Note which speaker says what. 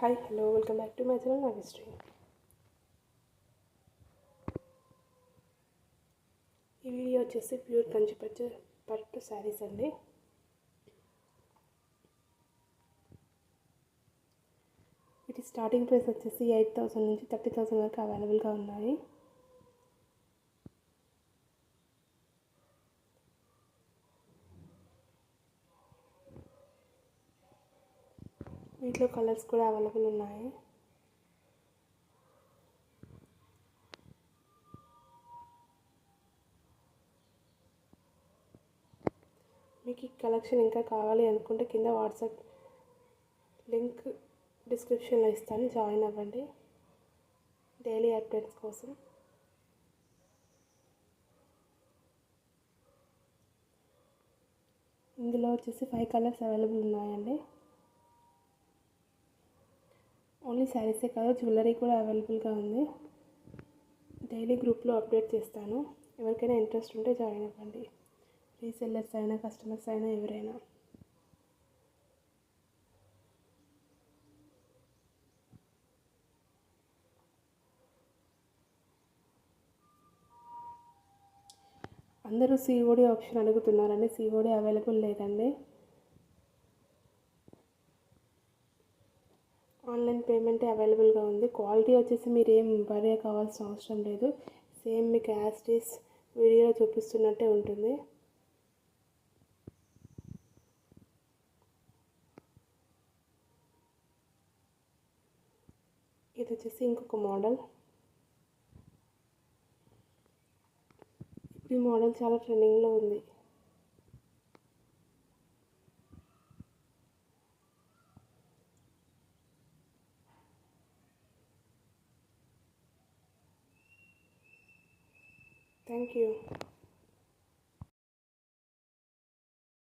Speaker 1: Hi hello welcome back to my channel Nagasri. ఈ video వచ్చేసి pure Kanchi పట్టు శారీస్ అండి. వీటి స్టార్టింగ్ ప్రైస్ వచ్చేసి 8,000 నుంచి 30,000 వరకు అవైలబుల్గా ఉన్నాయి. వీటిలో కలర్స్ కూడా అవైలబుల్ ఉన్నాయి. మీకు ఈ కలెక్షన్ ఇంకా కావాలి అనుకుంటే కింద వాట్సాప్ లింక్ డిస్క్రిప్షన్లో ఇస్తాను, జాయిన్ అవ్వండి డైలీ అప్డేట్స్ కోసం. ఇందులో వచ్చేసి 5 కలర్స్ అవైలబుల్ ఉన్నాయండి. ఓన్లీ శారీసే కాదు, జ్యువెలరీ కూడా అవైలబుల్గా ఉంది. డైలీ గ్రూప్లో అప్డేట్ చేస్తాను. ఎవరికైనా ఇంట్రెస్ట్ ఉంటే జాయిన్ అవ్వండి. రీసెల్లర్స్ అయినా కస్టమర్స్ అయినా ఎవరైనా. అందరూ సిఓడి ఆప్షన్ అడుగుతున్నారండి. సిఓడి అవైలబుల్ లేదండి. ఆన్లైన్ పేమెంటే అవైలబుల్గా ఉంది. క్వాలిటీ వచ్చేసి మీరు ఏం వరీ కావాల్సిన అవసరం లేదు. సేమ్ మీకు యాజ్ ఇట్ ఈస్ వీడియోలో చూపిస్తున్నట్టే ఉంటుంది. ఇది వచ్చేసి ఇంకొక మోడల్. ఇప్పుడు ఈ మోడల్ చాలా ట్రెండింగ్లో ఉంది. Thank you.